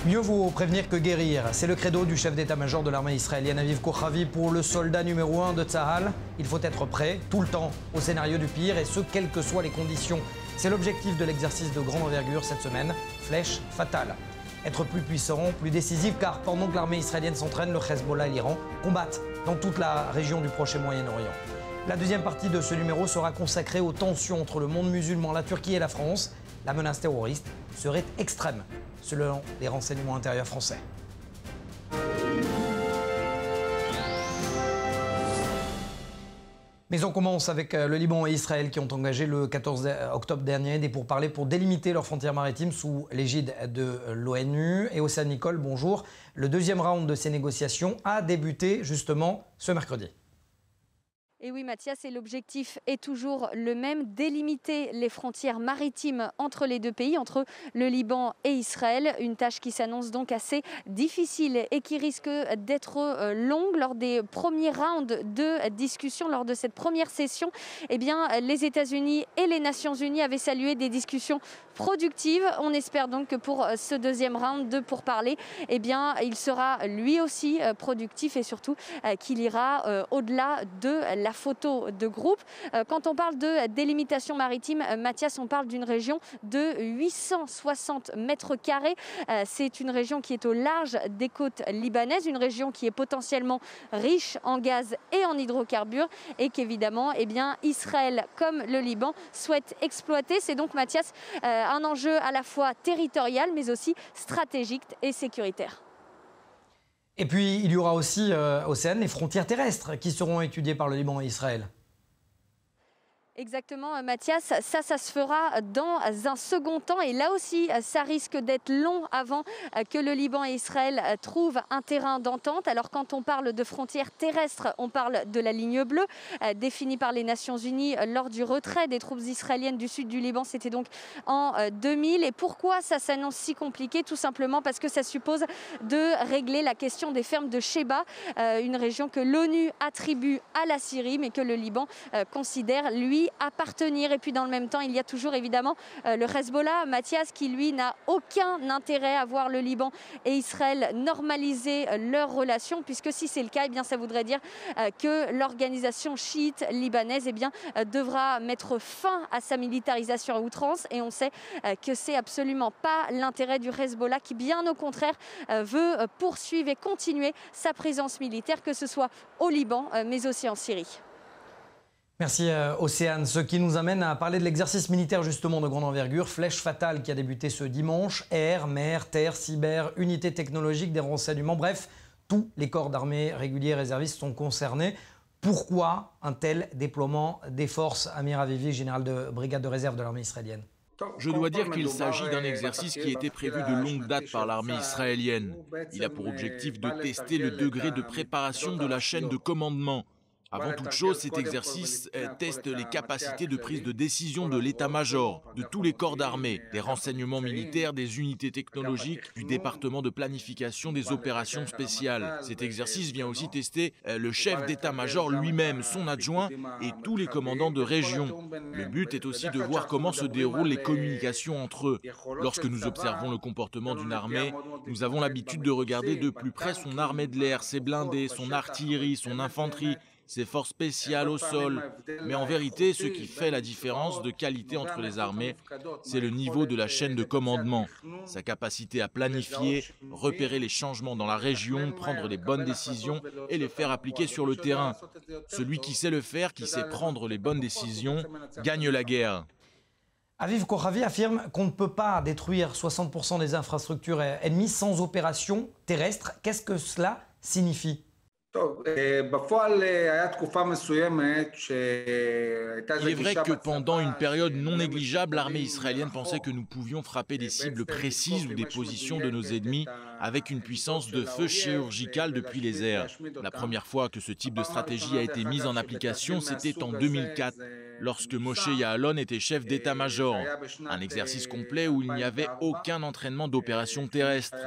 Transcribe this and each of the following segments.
Mieux vaut prévenir que guérir. C'est le credo du chef d'état-major de l'armée israélienne, Aviv Kochavi, pour le soldat numéro 1 de Tzahal. Il faut être prêt, tout le temps, au scénario du pire, et ce, quelles que soient les conditions. C'est l'objectif de l'exercice de grande envergure cette semaine, flèche fatale. Être plus puissant, plus décisif, car pendant que l'armée israélienne s'entraîne, le Hezbollah et l'Iran combattent dans toute la région du Proche et Moyen-Orient. La deuxième partie de ce numéro sera consacrée aux tensions entre le monde musulman, la Turquie et la France. La menace terroriste serait extrême, selon les renseignements intérieurs français. Mais on commence avec le Liban et Israël qui ont engagé le 14 octobre dernier des pourparlers pour délimiter leurs frontières maritimes sous l'égide de l'ONU. Et Océane Nicole, bonjour. Le deuxième round de ces négociations a débuté justement ce mercredi. Et oui Mathias, et l'objectif est toujours le même, délimiter les frontières maritimes entre les deux pays, entre le Liban et Israël. Une tâche qui s'annonce donc assez difficile et qui risque d'être longue. Lors des premiers rounds de discussion, lors de cette première session, eh bien, les États-Unis et les Nations Unies avaient salué des discussions productives. On espère donc que pour ce deuxième round de pourparlers, eh bien, il sera lui aussi productif et surtout qu'il ira au-delà de la photo de groupe. Quand on parle de délimitation maritime, Mathias, on parle d'une région de 860 mètres carrés. C'est une région qui est au large des côtes libanaises, une région qui est potentiellement riche en gaz et en hydrocarbures et qu'évidemment, eh bien, Israël comme le Liban souhaitent exploiter. C'est donc, Mathias, un enjeu à la fois territorial mais aussi stratégique et sécuritaire. Et puis, il y aura aussi, Océane, les frontières terrestres qui seront étudiées par le Liban et Israël. Exactement, Mathias, ça se fera dans un second temps et là aussi ça risque d'être long avant que le Liban et Israël trouvent un terrain d'entente. Alors quand on parle de frontières terrestres, on parle de la ligne bleue définie par les Nations Unies lors du retrait des troupes israéliennes du sud du Liban, c'était donc en 2000. Et pourquoi ça s'annonce si compliqué? Tout simplement parce que ça suppose de régler la question des fermes de Sheba, une région que l'ONU attribue à la Syrie mais que le Liban considère lui appartenir. Et puis dans le même temps, il y a toujours évidemment le Hezbollah, Mathias, qui lui n'a aucun intérêt à voir le Liban et Israël normaliser leurs relations, puisque si c'est le cas, eh bien, ça voudrait dire que l'organisation chiite libanaise eh bien, devra mettre fin à sa militarisation à outrance. Et on sait que c'est absolument pas l'intérêt du Hezbollah qui, bien au contraire, veut poursuivre et continuer sa présence militaire, que ce soit au Liban, mais aussi en Syrie. Merci Océane. Ce qui nous amène à parler de l'exercice militaire justement de grande envergure, Flèche fatale, qui a débuté ce dimanche. Air, mer, terre, cyber, unités technologiques, des renseignements, bref, tous les corps d'armée réguliers et réservistes sont concernés. Pourquoi un tel déploiement des forces? Amir Avivi, général de brigade de réserve de l'armée israélienne. Je dois dire qu'il s'agit d'un exercice qui était prévu de longue date par l'armée israélienne. Il a pour objectif de tester le degré de préparation de la chaîne de commandement. Avant toute chose, cet exercice teste les capacités de prise de décision de l'état-major, de tous les corps d'armée, des renseignements militaires, des unités technologiques, du département de planification des opérations spéciales. Cet exercice vient aussi tester le chef d'état-major lui-même, son adjoint et tous les commandants de région. Le but est aussi de voir comment se déroulent les communications entre eux. Lorsque nous observons le comportement d'une armée, nous avons l'habitude de regarder de plus près son armée de l'air, ses blindés, son artillerie, son infanterie, ses forces spéciales au sol. Mais en vérité, ce qui fait la différence de qualité entre les armées, c'est le niveau de la chaîne de commandement, sa capacité à planifier, repérer les changements dans la région, prendre les bonnes décisions et les faire appliquer sur le terrain. Celui qui sait le faire, qui sait prendre les bonnes décisions, gagne la guerre. Aviv Kochavi affirme qu'on ne peut pas détruire 60% des infrastructures ennemies sans opération terrestre. Qu'est-ce que cela signifie ? Il est vrai que pendant une période non négligeable, l'armée israélienne pensait que nous pouvions frapper des cibles précises ou des positions de nos ennemis avec une puissance de feu chirurgicale depuis les airs. La première fois que ce type de stratégie a été mise en application, c'était en 2004, lorsque Moshe Ya'alon était chef d'état-major. Un exercice complet où il n'y avait aucun entraînement d'opération terrestre.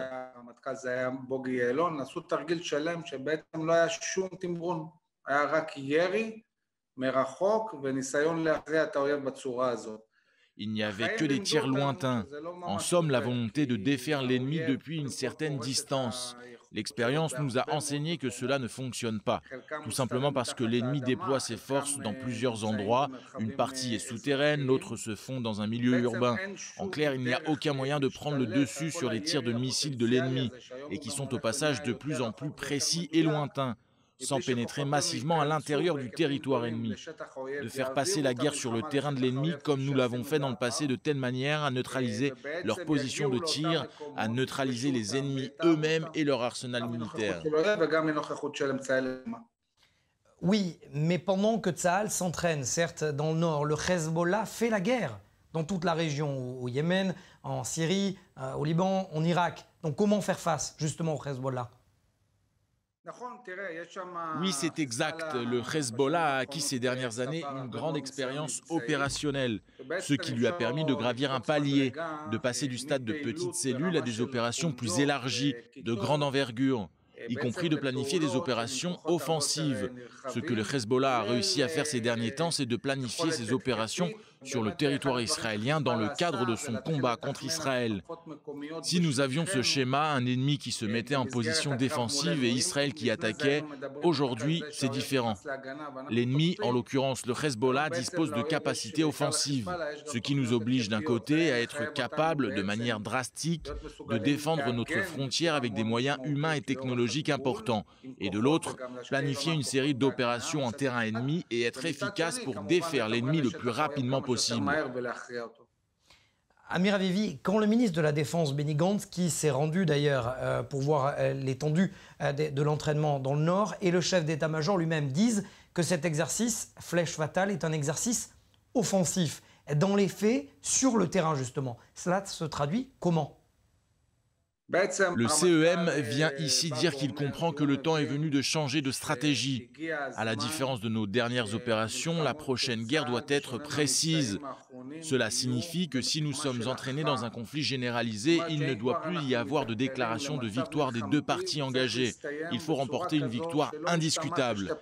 לא היה שום תמרון, היה רק ירי מרחוק וניסיון להכריע את האויב בצורה הזאת. Il n'y avait que des tirs lointains. En somme, la volonté de défaire l'ennemi depuis une certaine distance. L'expérience nous a enseigné que cela ne fonctionne pas, tout simplement parce que l'ennemi déploie ses forces dans plusieurs endroits. Une partie est souterraine, l'autre se fond dans un milieu urbain. En clair, il n'y a aucun moyen de prendre le dessus sur les tirs de missiles de l'ennemi, et qui sont au passage de plus en plus précis et lointains, sans pénétrer massivement à l'intérieur du territoire ennemi. De faire passer la guerre sur le terrain de l'ennemi, comme nous l'avons fait dans le passé, de telle manière à neutraliser leur position de tir, à neutraliser les ennemis eux-mêmes et leur arsenal militaire. Oui, mais pendant que Tsahal s'entraîne, certes, dans le nord, le Hezbollah fait la guerre dans toute la région, au Yémen, en Syrie, au Liban, en Irak. Donc comment faire face justement au Hezbollah ? Oui, c'est exact. Le Hezbollah a acquis ces dernières années une grande expérience opérationnelle, ce qui lui a permis de gravir un palier, de passer du stade de petites cellules à des opérations plus élargies, de grande envergure, y compris de planifier des opérations offensives. Ce que le Hezbollah a réussi à faire ces derniers temps, c'est de planifier ses opérations sur le territoire israélien dans le cadre de son combat contre Israël. Si nous avions ce schéma, un ennemi qui se mettait en position défensive et Israël qui attaquait, aujourd'hui c'est différent. L'ennemi, en l'occurrence le Hezbollah, dispose de capacités offensives, ce qui nous oblige d'un côté à être capables de manière drastique de défendre notre frontière avec des moyens humains et technologiques importants, et de l'autre, planifier une série d'opérations en terrain ennemi et être efficace pour défaire l'ennemi le plus rapidement possible. Amir Avivi, quand le ministre de la Défense, Benny Gantz, qui s'est rendu d'ailleurs pour voir l'étendue de l'entraînement dans le Nord, et le chef d'état-major lui-même disent que cet exercice, Flèche Fatale, est un exercice offensif. Dans les faits, sur le terrain justement, cela se traduit comment ? Le CEM vient ici dire qu'il comprend que le temps est venu de changer de stratégie. À la différence de nos dernières opérations, la prochaine guerre doit être précise. Cela signifie que si nous sommes entraînés dans un conflit généralisé, il ne doit plus y avoir de déclaration de victoire des deux parties engagées. Il faut remporter une victoire indiscutable.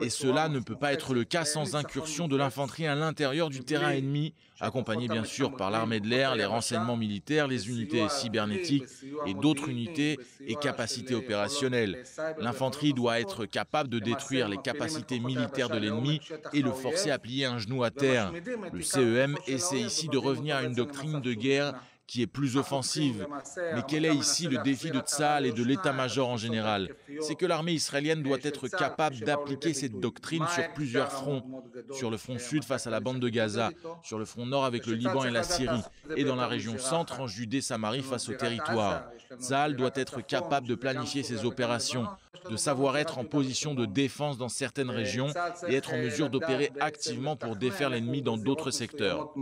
Et cela ne peut pas être le cas sans incursion de l'infanterie à l'intérieur du terrain ennemi, accompagnée bien sûr par l'armée de l'air, les renseignements militaires, les unités cybernétiques et d'autres unités et capacités opérationnelles. L'infanterie doit être capable de détruire les capacités militaires de l'ennemi et le forcer à plier un genou à terre. Le CEM essaie ici de revenir à une doctrine de guerre qui est plus offensive. Mais quel est ici le défi de Tsahal et de l'état-major en général? C'est que l'armée israélienne doit être capable d'appliquer cette doctrine sur plusieurs fronts. Sur le front sud face à la bande de Gaza, sur le front nord avec le Liban et la Syrie, et dans la région centre en Judée-Samarie face au territoire. Tsahal doit être capable de planifier ses opérations, de savoir être en position de défense dans certaines régions et être en mesure d'opérer activement pour défaire l'ennemi dans d'autres secteurs.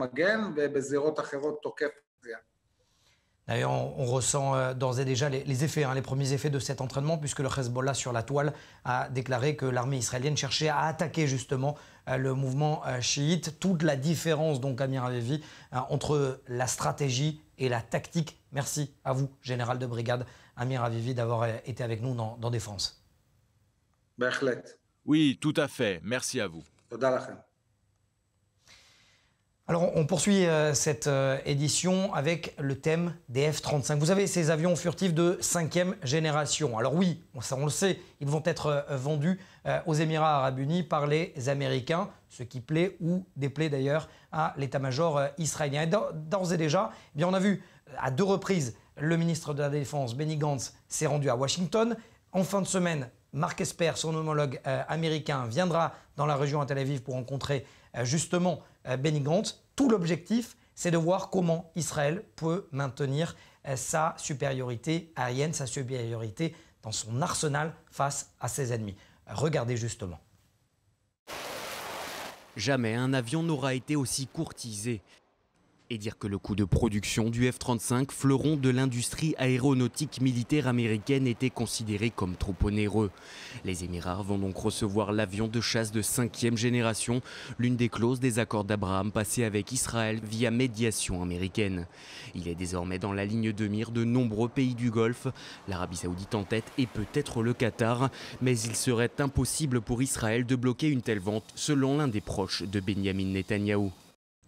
D'ailleurs, on ressent d'ores et déjà les effets, les premiers effets de cet entraînement, puisque le Hezbollah sur la toile a déclaré que l'armée israélienne cherchait à attaquer justement le mouvement chiite. Toute la différence, donc, Amir Avivi, entre la stratégie et la tactique. Merci à vous, général de brigade Amir Avivi, d'avoir été avec nous dans Défense. Oui, tout à fait. Merci à vous. Alors, on poursuit cette édition avec le thème des F-35. Vous avez ces avions furtifs de 5e génération. Alors oui, ça on le sait, ils vont être vendus aux Émirats Arabes Unis par les Américains, ce qui plaît ou déplaît d'ailleurs à l'état-major israélien. Et d'ores et déjà, eh bien, on a vu à 2 reprises le ministre de la Défense, Benny Gantz, s'est rendu à Washington. En fin de semaine, Mark Esper, son homologue américain, viendra dans la région à Tel Aviv pour rencontrer justement Benny Gantz. Tout l'objectif, c'est de voir comment Israël peut maintenir sa supériorité aérienne, sa supériorité dans son arsenal face à ses ennemis. Regardez justement. Jamais un avion n'aura été aussi courtisé. et dire que le coût de production du F-35, fleuron de l'industrie aéronautique militaire américaine, était considéré comme trop onéreux. Les Émirats vont donc recevoir l'avion de chasse de 5e génération, l'une des clauses des accords d'Abraham passés avec Israël via médiation américaine. Il est désormais dans la ligne de mire de nombreux pays du Golfe, l'Arabie Saoudite en tête et peut-être le Qatar, mais il serait impossible pour Israël de bloquer une telle vente, selon l'un des proches de Benyamin Netanyahou.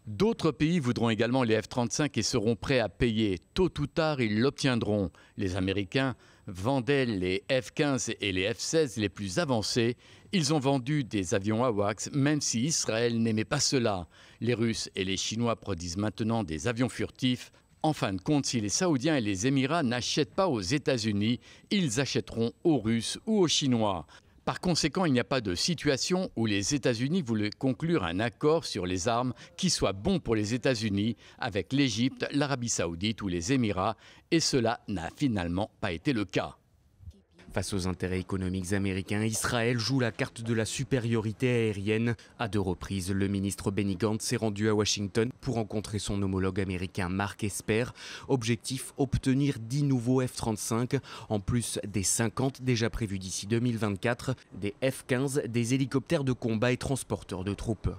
D'autres pays voudront également les F-35 et seront prêts à payer. Tôt ou tard, ils l'obtiendront. Les Américains vendaient les F-15 et les F-16 les plus avancés. Ils ont vendu des avions AWACS, même si Israël n'aimait pas cela. Les Russes et les Chinois produisent maintenant des avions furtifs. En fin de compte, si les Saoudiens et les Émirats n'achètent pas aux États-Unis, ils achèteront aux Russes ou aux Chinois. Par conséquent, il n'y a pas de situation où les États-Unis voulaient conclure un accord sur les armes qui soit bon pour les États-Unis avec l'Égypte, l'Arabie Saoudite ou les Émirats, et cela n'a finalement pas été le cas. Face aux intérêts économiques américains, Israël joue la carte de la supériorité aérienne. À 2 reprises, le ministre Benny Gantz s'est rendu à Washington pour rencontrer son homologue américain Mark Esper. Objectif, obtenir 10 nouveaux F-35, en plus des 50 déjà prévus d'ici 2024, des F-15, des hélicoptères de combat et transporteurs de troupes.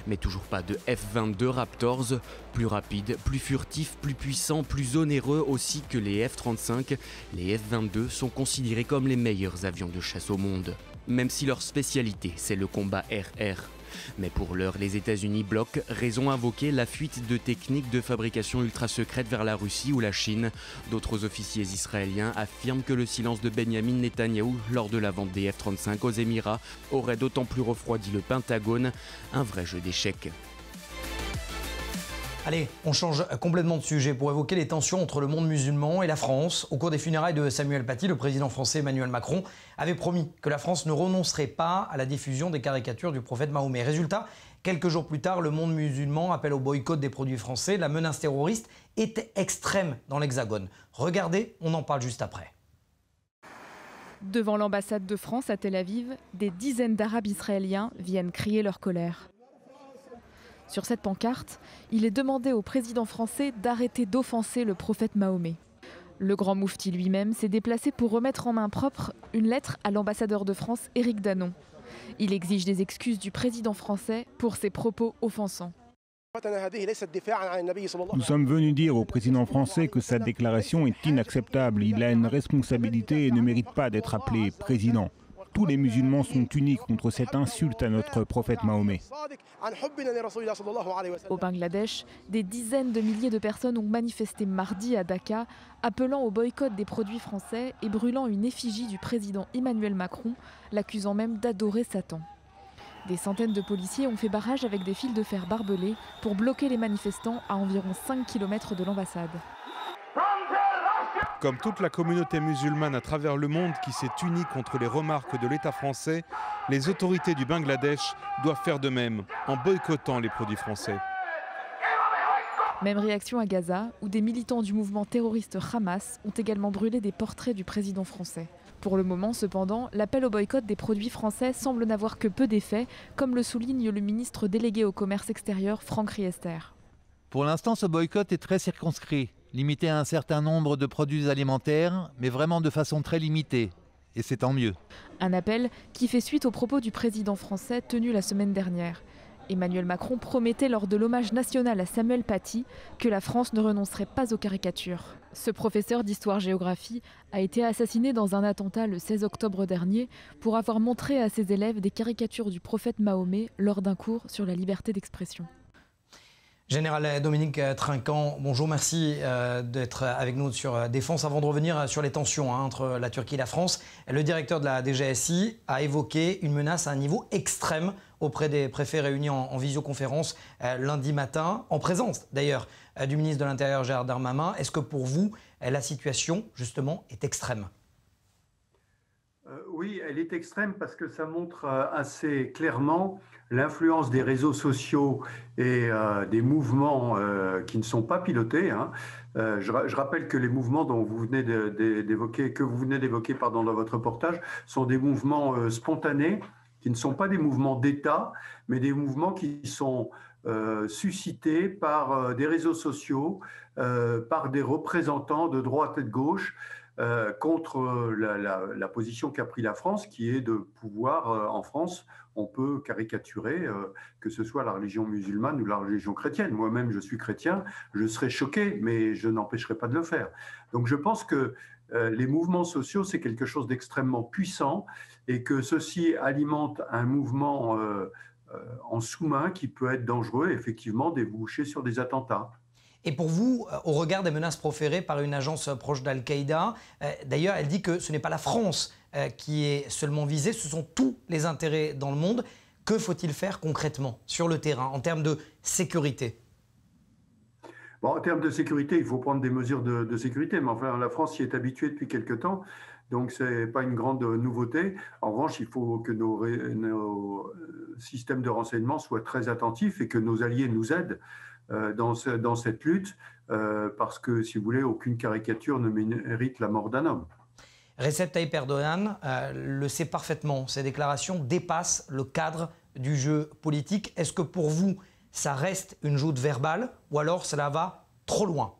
Mais toujours pas de F-22 Raptors, plus rapides, plus furtifs, plus puissants, plus onéreux aussi que les F-35. Les F-22 sont considérés comme les meilleurs avions de chasse au monde, même si leur spécialité c'est le combat air-air. Mais pour l'heure, les États-Unis bloquent, raison invoquée la fuite de techniques de fabrication ultra secrètes vers la Russie ou la Chine. D'autres officiers israéliens affirment que le silence de Benyamin Netanyahou lors de la vente des F-35 aux Émirats aurait d'autant plus refroidi le Pentagone, un vrai jeu d'échecs. Allez, on change complètement de sujet pour évoquer les tensions entre le monde musulman et la France. Au cours des funérailles de Samuel Paty, le président français Emmanuel Macron avait promis que la France ne renoncerait pas à la diffusion des caricatures du prophète Mahomet. Résultat, quelques jours plus tard, le monde musulman appelle au boycott des produits français. La menace terroriste est extrême dans l'Hexagone. Regardez, on en parle juste après. Devant l'ambassade de France à Tel Aviv, des dizaines d'Arabes israéliens viennent crier leur colère. Sur cette pancarte, il est demandé au président français d'arrêter d'offenser le prophète Mahomet. Le grand moufti lui-même s'est déplacé pour remettre en main propre une lettre à l'ambassadeur de France, Éric Danon. Il exige des excuses du président français pour ses propos offensants. Nous sommes venus dire au président français que sa déclaration est inacceptable. Il a une responsabilité et ne mérite pas d'être appelé président. Tous les musulmans sont unis contre cette insulte à notre prophète Mahomet. Au Bangladesh, des dizaines de milliers de personnes ont manifesté mardi à Dhaka, appelant au boycott des produits français et brûlant une effigie du président Emmanuel Macron, l'accusant même d'adorer Satan. Des centaines de policiers ont fait barrage avec des fils de fer barbelés pour bloquer les manifestants à environ 5 km de l'ambassade. Comme toute la communauté musulmane à travers le monde qui s'est unie contre les remarques de l'État français, les autorités du Bangladesh doivent faire de même en boycottant les produits français. Même réaction à Gaza, où des militants du mouvement terroriste Hamas ont également brûlé des portraits du président français. Pour le moment, cependant, l'appel au boycott des produits français semble n'avoir que peu d'effet, comme le souligne le ministre délégué au commerce extérieur, Franck Riester. Pour l'instant, ce boycott est très circonscrit, limité à un certain nombre de produits alimentaires, mais vraiment de façon très limitée. Et c'est tant mieux. Un appel qui fait suite aux propos du président français tenu la semaine dernière. Emmanuel Macron promettait lors de l'hommage national à Samuel Paty que la France ne renoncerait pas aux caricatures. Ce professeur d'histoire-géographie a été assassiné dans un attentat le 16 octobre dernier pour avoir montré à ses élèves des caricatures du prophète Mahomet lors d'un cours sur la liberté d'expression. Général Dominique Trinquant, bonjour, merci d'être avec nous sur Défense. Avant de revenir sur les tensions entre la Turquie et la France, le directeur de la DGSI a évoqué une menace à un niveau extrême auprès des préfets réunis en visioconférence lundi matin, en présence d'ailleurs du ministre de l'Intérieur Gérald Darmanin. Est-ce que pour vous, la situation justement est extrême ? Oui, elle est extrême parce que ça montre assez clairement l'influence des réseaux sociaux et des mouvements qui ne sont pas pilotés. Je rappelle que les mouvements dont vous venez d'évoquer, dans votre reportage, sont des mouvements spontanés qui ne sont pas des mouvements d'État, mais des mouvements qui sont suscités par des réseaux sociaux, par des représentants de droite et de gauche, contre la position qu'a pris la France, qui est de pouvoir, en France, on peut caricaturer, que ce soit la religion musulmane ou la religion chrétienne. Moi-même, je suis chrétien, je serais choqué, mais je n'empêcherai pas de le faire. Donc je pense que les mouvements sociaux, c'est quelque chose d'extrêmement puissant et que ceci alimente un mouvement en sous-main qui peut être dangereux, effectivement, déboucher sur des attentats. Et pour vous, au regard des menaces proférées par une agence proche d'Al-Qaïda, d'ailleurs, elle dit que ce n'est pas la France qui est seulement visée, ce sont tous les intérêts dans le monde. Que faut-il faire concrètement sur le terrain en termes de sécurité ? Bon, en termes de sécurité, il faut prendre des mesures de sécurité, mais enfin, la France y est habituée depuis quelque temps, donc ce n'est pas une grande nouveauté. En revanche, il faut que nos systèmes de renseignement soient très attentifs et que nos alliés nous aident dans cette lutte, parce que, si vous voulez, aucune caricature ne mérite la mort d'un homme. Recep Tayyip Erdogan le sait parfaitement. Ces déclarations dépassent le cadre du jeu politique. Est-ce que pour vous, ça reste une joute verbale ou alors cela va trop loin?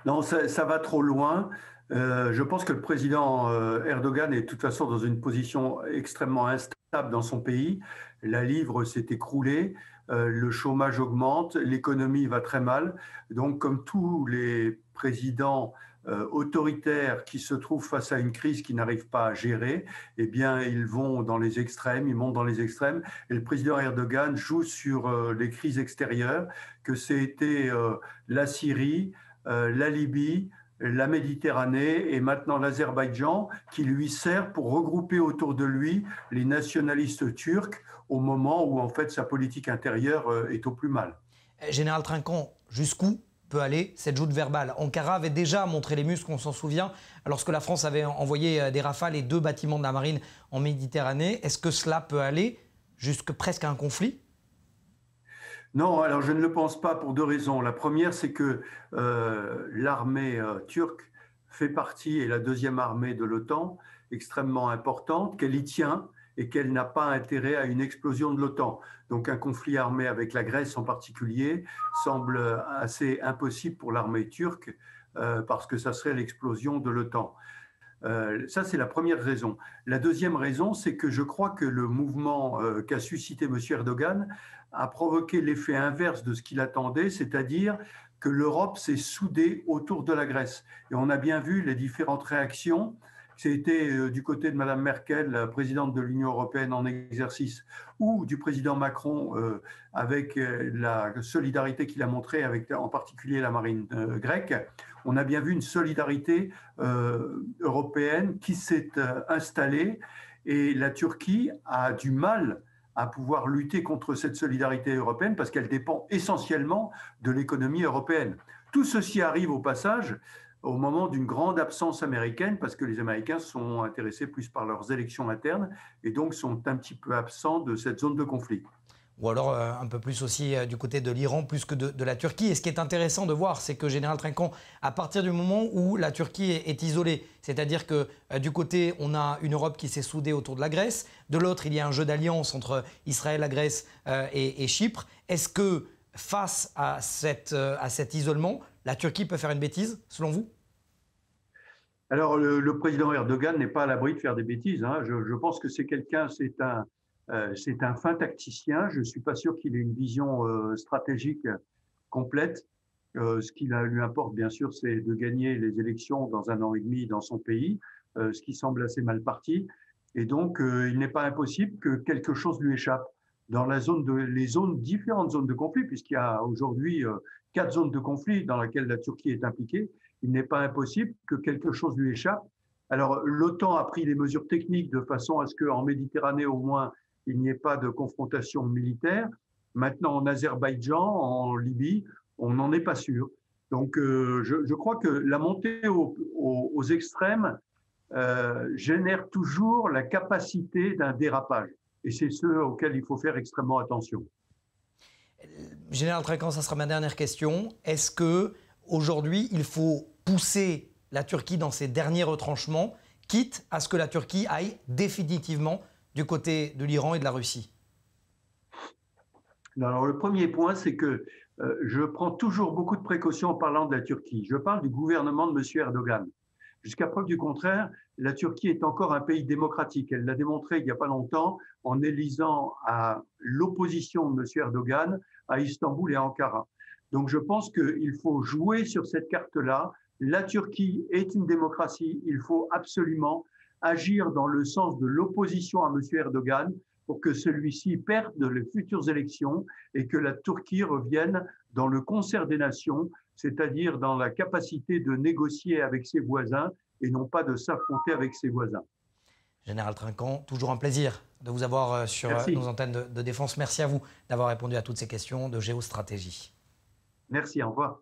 Non, ça va trop loin. Je pense que le président Erdogan est de toute façon dans une position extrêmement instable dans son pays. La livre s'est écroulée, le chômage augmente, l'économie va très mal. Donc, comme tous les présidents autoritaires qui se trouvent face à une crise qu'ils n'arrivent pas à gérer, eh bien, ils vont dans les extrêmes, ils montent dans les extrêmes. Et le président Erdogan joue sur les crises extérieures, que c'était la Syrie, la Libye, la Méditerranée et maintenant l'Azerbaïdjan, qui lui sert pour regrouper autour de lui les nationalistes turcs au moment où en fait sa politique intérieure est au plus mal. Général Trinquant, jusqu'où peut aller cette joute verbale? Ankara avait déjà montré les muscles, on s'en souvient, lorsque la France avait envoyé des Rafales et 2 bâtiments de la marine en Méditerranée. Est-ce que cela peut aller jusque presque à un conflit? Non, alors je ne le pense pas pour 2 raisons. La première, c'est que l'armée turque fait partie, et la deuxième armée de l'OTAN, extrêmement importante, qu'elle y tient et qu'elle n'a pas intérêt à une explosion de l'OTAN. Donc un conflit armé avec la Grèce en particulier semble assez impossible pour l'armée turque parce que ça serait l'explosion de l'OTAN. Ça, c'est la première raison. La deuxième raison, c'est que je crois que le mouvement qu'a suscité M. Erdogan a provoqué l'effet inverse de ce qu'il attendait, c'est-à-dire que l'Europe s'est soudée autour de la Grèce. Et on a bien vu les différentes réactions. C'était du côté de Mme Merkel, présidente de l'Union européenne en exercice, ou du président Macron avec la solidarité qu'il a montrée avec en particulier la marine grecque. On a bien vu une solidarité européenne qui s'est installée et la Turquie a du mal à pouvoir lutter contre cette solidarité européenne parce qu'elle dépend essentiellement de l'économie européenne. Tout ceci arrive au passage au moment d'une grande absence américaine parce que les Américains sont intéressés plus par leurs élections internes et donc sont un petit peu absents de cette zone de conflit. Ou alors un peu plus aussi du côté de l'Iran plus que de la Turquie. Et ce qui est intéressant de voir, c'est que Général Trinquant, à partir du moment où la Turquie est isolée, c'est-à-dire que du côté, on a une Europe qui s'est soudée autour de la Grèce, de l'autre, il y a un jeu d'alliance entre Israël, la Grèce et Chypre. Est-ce que face à cet isolement, la Turquie peut faire une bêtise, selon vous? Alors, le président Erdogan n'est pas à l'abri de faire des bêtises. Hein. Je pense que c'est quelqu'un, c'est un fin tacticien. Je ne suis pas sûr qu'il ait une vision stratégique complète. Ce qui lui importe, bien sûr, c'est de gagner les élections dans 1 an et demi dans son pays, ce qui semble assez mal parti. Et donc, il n'est pas impossible que quelque chose lui échappe. Dans les différentes zones de conflit, puisqu'il y a aujourd'hui 4 zones de conflit dans lesquelles la Turquie est impliquée, il n'est pas impossible que quelque chose lui échappe. Alors, l'OTAN a pris des mesures techniques de façon à ce qu'en Méditerranée, au moins, il n'y ait pas de confrontation militaire. Maintenant, en Azerbaïdjan, en Libye, on n'en est pas sûr. Donc, je crois que la montée aux extrêmes génère toujours la capacité d'un dérapage. Et c'est ce auquel il faut faire extrêmement attention. Général Trinquant, ça sera ma dernière question. Est-ce qu'aujourd'hui, il faut pousser la Turquie dans ses derniers retranchements, quitte à ce que la Turquie aille définitivement du côté de l'Iran et de la Russie? Alors, le premier point, c'est que je prends toujours beaucoup de précautions en parlant de la Turquie. Je parle du gouvernement de M. Erdogan. Jusqu'à preuve du contraire, la Turquie est encore un pays démocratique. Elle l'a démontré il n'y a pas longtemps en élisant à l'opposition de M. Erdogan à Istanbul et à Ankara. Donc je pense qu'il faut jouer sur cette carte-là. La Turquie est une démocratie. Il faut absolument agir dans le sens de l'opposition à M. Erdogan pour que celui-ci perde les futures élections et que la Turquie revienne dans le concert des nations, c'est-à-dire dans la capacité de négocier avec ses voisins et non pas de s'affronter avec ses voisins. Général Trinquant, toujours un plaisir de vous avoir sur nos antennes de défense. Merci à vous d'avoir répondu à toutes ces questions de géostratégie. Merci, au revoir.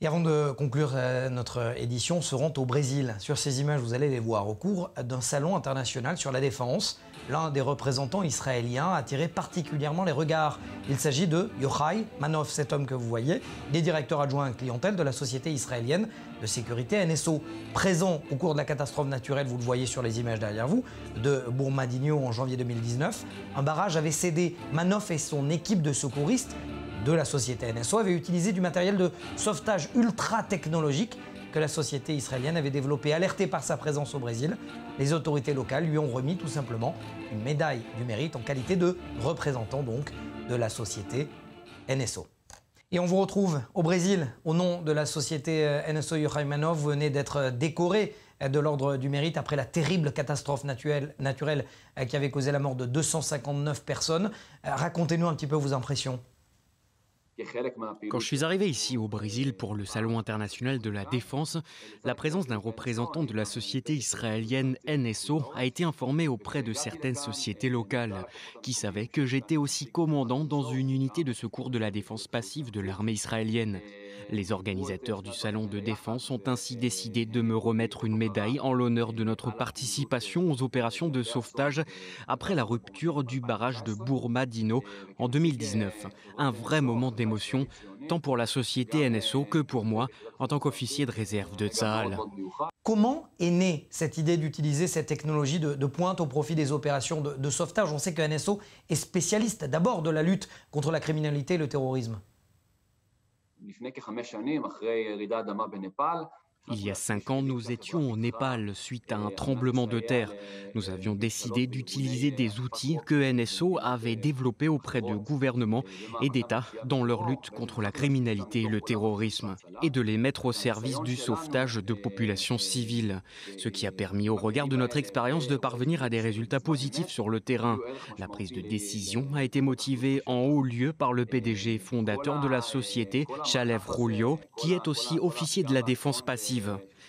Et avant de conclure notre édition, se rend au Brésil. Sur ces images, vous allez les voir au cours d'un salon international sur la défense. L'un des représentants israéliens a attiré particulièrement les regards. Il s'agit de Yochai Manoff, cet homme que vous voyez. Il est directeur adjoint clientèle de la société israélienne de sécurité NSO. Présent au cours de la catastrophe naturelle, vous le voyez sur les images derrière vous, de Brumadinho en janvier 2019, un barrage avait cédé. Manoff et son équipe de secouristes de la société NSO avaient utilisé du matériel de sauvetage ultra technologique que la société israélienne avait développé. Alerté par sa présence au Brésil, les autorités locales lui ont remis tout simplement une médaille du mérite en qualité de représentant donc de la société NSO. Et on vous retrouve au Brésil au nom de la société NSO Yochai Manoff. Vous venez d'être décoré de l'ordre du mérite après la terrible catastrophe naturelle qui avait causé la mort de 259 personnes. Racontez-nous un petit peu vos impressions. Quand je suis arrivé ici au Brésil pour le Salon international de la défense, la présence d'un représentant de la société israélienne NSO a été informée auprès de certaines sociétés locales qui savaient que j'étais aussi commandant dans une unité de secours de la défense passive de l'armée israélienne. Les organisateurs du salon de défense ont ainsi décidé de me remettre une médaille en l'honneur de notre participation aux opérations de sauvetage après la rupture du barrage de Brumadinho en 2019. Un vrai moment d'émotion, tant pour la société NSO que pour moi en tant qu'officier de réserve de Tsahal. Comment est née cette idée d'utiliser cette technologie de pointe au profit des opérations de sauvetage? On sait que NSO est spécialiste d'abord de la lutte contre la criminalité et le terrorisme. Il y a 5 ans, nous étions au Népal suite à un tremblement de terre. Nous avions décidé d'utiliser des outils que NSO avait développés auprès de gouvernements et d'États dans leur lutte contre la criminalité et le terrorisme, et de les mettre au service du sauvetage de populations civiles, ce qui a permis au regard de notre expérience de parvenir à des résultats positifs sur le terrain. La prise de décision a été motivée en haut lieu par le PDG fondateur de la société, Shalev Julio, qui est aussi officier de la défense passive.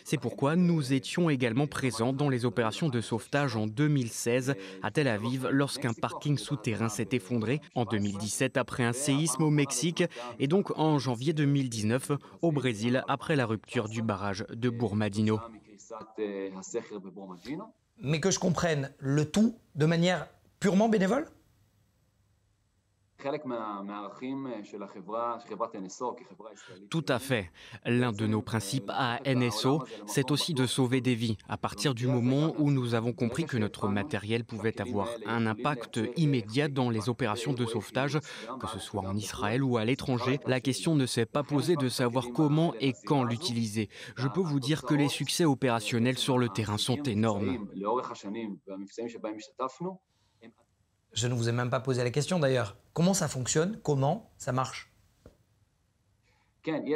C'est pourquoi nous étions également présents dans les opérations de sauvetage en 2016 à Tel Aviv lorsqu'un parking souterrain s'est effondré, en 2017 après un séisme au Mexique et donc en janvier 2019 au Brésil après la rupture du barrage de Brumadinho. Mais que je comprenne, le tout de manière purement bénévole ? Tout à fait. L'un de nos principes à NSO, c'est aussi de sauver des vies. À partir du moment où nous avons compris que notre matériel pouvait avoir un impact immédiat dans les opérations de sauvetage, que ce soit en Israël ou à l'étranger, la question ne s'est pas posée de savoir comment et quand l'utiliser. Je peux vous dire que les succès opérationnels sur le terrain sont énormes. Je ne vous ai même pas posé la question d'ailleurs. Comment ça fonctionne? Comment ça marche? Il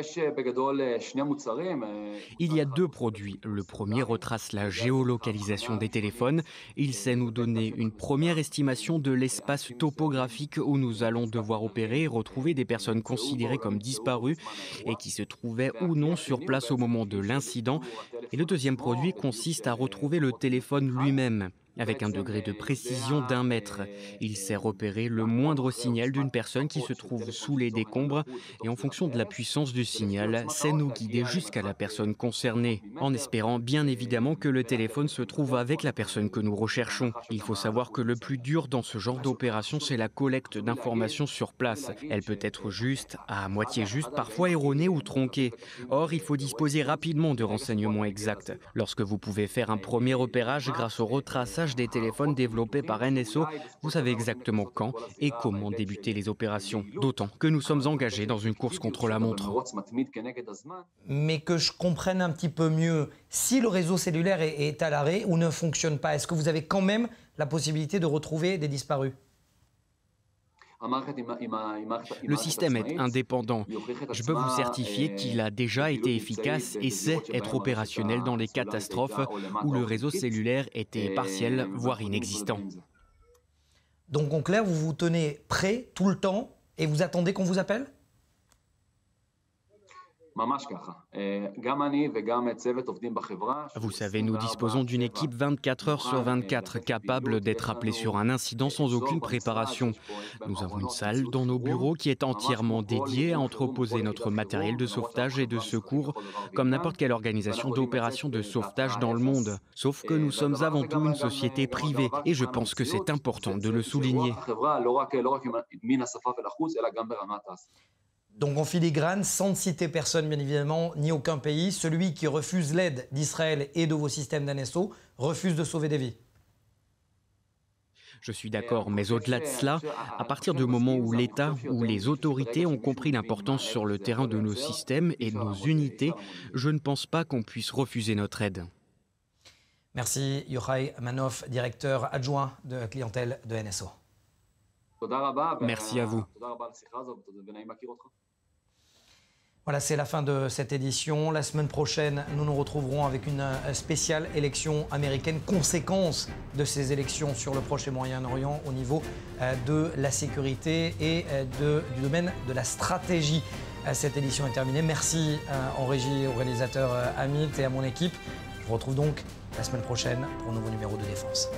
y a 2 produits. Le premier retrace la géolocalisation des téléphones. Il sait nous donner une première estimation de l'espace topographique où nous allons devoir opérer et retrouver des personnes considérées comme disparues et qui se trouvaient ou non sur place au moment de l'incident. Et le deuxième produit consiste à retrouver le téléphone lui-même. Avec un degré de précision d'1 mètre. Il sait repérer le moindre signal d'une personne qui se trouve sous les décombres et en fonction de la puissance du signal, sait nous guider jusqu'à la personne concernée, en espérant bien évidemment que le téléphone se trouve avec la personne que nous recherchons. Il faut savoir que le plus dur dans ce genre d'opération, c'est la collecte d'informations sur place. Elle peut être juste, à moitié juste, parfois erronée ou tronquée. Or, il faut disposer rapidement de renseignements exacts. Lorsque vous pouvez faire un premier repérage grâce au retraçage traçage des téléphones développés par NSO, vous savez exactement quand et comment débuter les opérations. D'autant que nous sommes engagés dans une course contre la montre. Mais que je comprenne un petit peu mieux, si le réseau cellulaire est à l'arrêt ou ne fonctionne pas, est-ce que vous avez quand même la possibilité de retrouver des disparus ? Le système est indépendant. Je peux vous certifier qu'il a déjà été efficace et sait être opérationnel dans les catastrophes où le réseau cellulaire était partiel, voire inexistant. Donc en clair, vous vous tenez prêt tout le temps et vous attendez qu'on vous appelle ? Vous savez, nous disposons d'une équipe 24 heures sur 24 capable d'être appelée sur un incident sans aucune préparation. Nous avons une salle dans nos bureaux qui est entièrement dédiée à entreposer notre matériel de sauvetage et de secours, comme n'importe quelle organisation d'opération de sauvetage dans le monde. Sauf que nous sommes avant tout une société privée et je pense que c'est important de le souligner. Donc en filigrane, sans ne citer personne bien évidemment, ni aucun pays, celui qui refuse l'aide d'Israël et de vos systèmes d'NSO refuse de sauver des vies. Je suis d'accord, mais au-delà de cela, à partir du moment où l'État ou les autorités ont compris l'importance sur le terrain de nos systèmes et de nos unités, je ne pense pas qu'on puisse refuser notre aide. Merci Yochai Manoff, directeur adjoint de clientèle de NSO. Merci à vous. Voilà, c'est la fin de cette édition. La semaine prochaine, nous nous retrouverons avec une spéciale élection américaine, conséquence de ces élections sur le Proche et Moyen-Orient au niveau de la sécurité et du domaine de la stratégie. Cette édition est terminée. Merci en régie au réalisateur Amit et à mon équipe. Je vous retrouve donc la semaine prochaine pour un nouveau numéro de Défense.